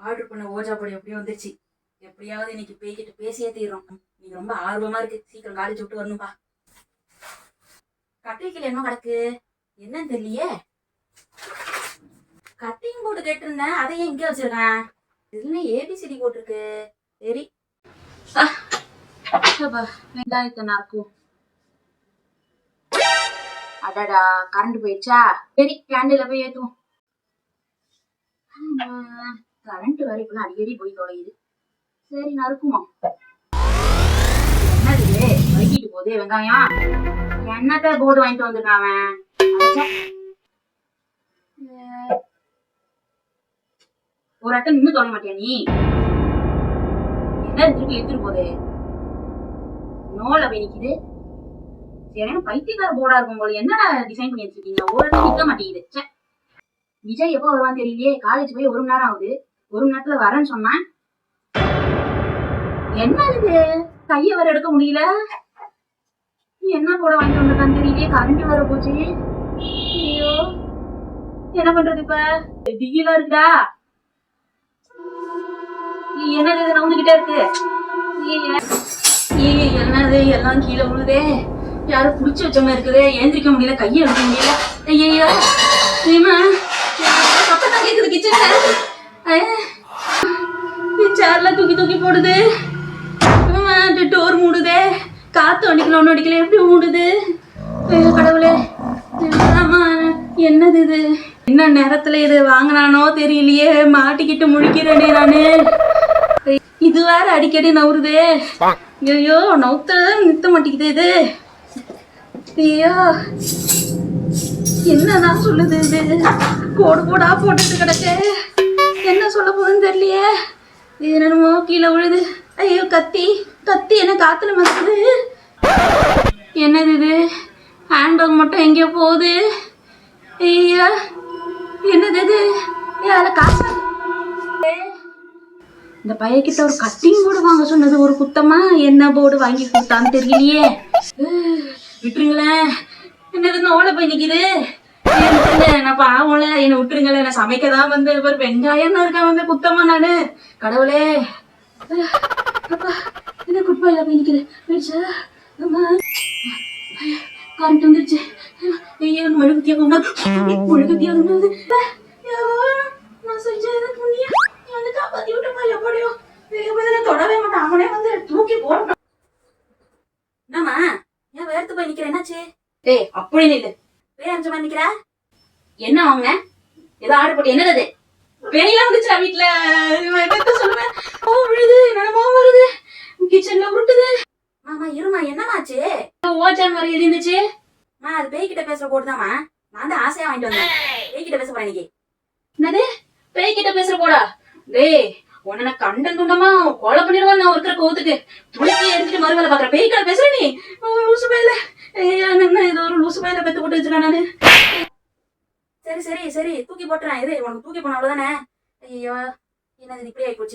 Order பண்ண ouija பொடி எப்படியோ வந்துருச்சு. எப்படியாவது இன்னைக்கு பேய்கிட்ட பேசியே தீரும். நீங்க ரொம்ப ஆர்வமா இருக்கு, சீக்கிரம் காலேஜ் விட்டு வரணும்பா. கட்டிக்கல என்ன கிடக்கு என்னன்னு தெரியலையே. கட்டிங் போர்டு கேட்டிருந்தேன், அதை ஏன் இங்க வச்சிருக்கேன்? இதுல ஏபிசிடி போட்டிருக்கு. சரி வெங்காயத்தை நறுக்கும். அடாடா கரண்ட் போயிடுச்சா? சரி கேண்டில போய் ஏத்துவோம். கரண்ட் வேற இப்ப அடிக்கடி போய் தொலையுது. சரி நறுக்குவோம். என்னது வலிக்கிட்டு போதே வெங்காயம்? என்னத்த போர்டு வாங்கிட்டு வந்திருக்கான் அவன்? ஒரு அட்டை நின்று தொலை மாட்டியா நீ? என்ன திருப்பி எடுத்துட்டு போதே? நோல போய் நிக்குது. சரி பைத்தியக்கார போர்டா இருக்கும் போல. என்னடா டிசைன் பண்ணி வச்சிருக்கீங்க? ஒரு இடத்துல நிக்க மாட்டேங்குது. விஜய் எப்போ வருவான்னு தெரியலையே. காலேஜ் போய் 1 மணி நேரம் ஆகுது. 1 மணி நேரத்துல வரேன்னு சொன்னான். என்ன இது கைய வர எடுக்க முடியல. என்ன போட வாங்கிட்டு வந்திருக்கான்னு தெரியலையே. கரண்ட் வர போச்சு. ஐயோ என்ன பண்றது இப்ப? திகிலா இருக்குடா. என்னது இது நவுந்துகிட்டே இருக்கு? என்னது எல்லாம் கீழே விழுதே. யாரும் புடிச்சு வச்ச மாதிரி இருக்குதே. ஏந்திரிக்க முடியல, கையை எடுக்க முடியல. ஐயோ சத்தம் கேக்குது கிச்சன்ல. சேர்ல தூக்கி தூக்கி போடுது. டோர் மூடுதே. காத்து அடிக்கல ஒண்ணு அடிக்கல, எப்படி மூடுது? கடவுளே என்னது இது? என்ன நேரத்துல இது வாங்கினானோ தெரியலையே. மாட்டிக்கிட்டு முழிக்கிறேனே நானு. இது வேற அடிக்கடி நவுறுதே. ஐயோ நவுத்த நிறுத்த மாட்டேங்குது இது. ஐயோ என்னதான் சொல்லுது இது? கோடு கோடா போட்டுட்டு கிடக்கு. என்ன சொல்ல போகுதுன்னு தெரியலையே. இது என்னமோ கீழே விழுது. ஐயோ கத்தி கத்தி என்ன காத்துல மசுது. என்னது இது? ஹேண்ட்பேக் மட்டும் எங்கேயோ போகுது. ஐயா என்னது இது? அதுல காசு. இந்த பையன்கிட்ட ஒரு கட்டிங் போர்டு வாங்க சொன்னது ஒரு குத்தமா? என்ன போர்டு வாங்கி கொடுத்தான்னு தெரியலையே. விட்டுருங்களேன். என்னது நோலை போய் நிக்குது. நான் பாவம்ல, என்னை விட்டுருங்களேன். நான் சமைக்கதான் வந்து ஒரு வெங்காயம் இருக்கா வந்து குத்தமா நானு. கடவுளே என்ன குட்பாயில போய் நிக்குது. போயிடுச்சா? கரண்ட் வந்துருச்சு. ஐயோ முழுகுத்தியாக முழுகுத்தியாக நான் செஞ்சது புண்ணியம். வந்து காப்பாத்தி விட்டமா எப்படியோ. தொடவே மாட்டான். அவனே வந்து தூக்கி போடணும். என்னம்மா ஏன் வேர்த்து போய் நிக்கிற? என்னாச்சு? டேய் அப்படின்னு இல்லை. பேரஞ்ச மாதிரி நிக்கிற. என்ன வாங்க? ஏதோ ஆர்டர் போட்டு என்னது? பேயெல்லாம் வந்துச்சுடா வீட்டுல. என்னத்த சொல்லுவேன்? ஓ விழுது, என்னமோ வருது, கிச்சன்ல உருட்டுது. மாமா இருமா, என்னமாச்சு? ஓச்சான் வர இருந்துச்சு. அது பேய்கிட்ட பேசுற போடுதாமா. நான் தான் ஆசையா வாங்கிட்டு வந்தேன். பேய்கிட்ட பேச போறேன் இன்னைக்கு. என்னது பேய்கிட்ட பேசுற போடா? டேய் உன்ன கண்டன் துண்டமா கொலை பண்ணிடுவான். நான் இருக்கிற கோவத்துக்கு துணிக்கி எடுத்துட்டு மறுவேலை பாக்குற. பேய்கிட்ட பேசுற நீ? லூசு பையில. என்ன இது ஒரு லூசு பையில பெத்து போட்டு வச்சிருக்கேன் நானு. சரி சரி சரி தூக்கி போட்டுறேன். இது உனக்கு தூக்கி போன அவ்வளவுதானே. ஐயோ என்னது இப்படி ஆயிப்போச்சு.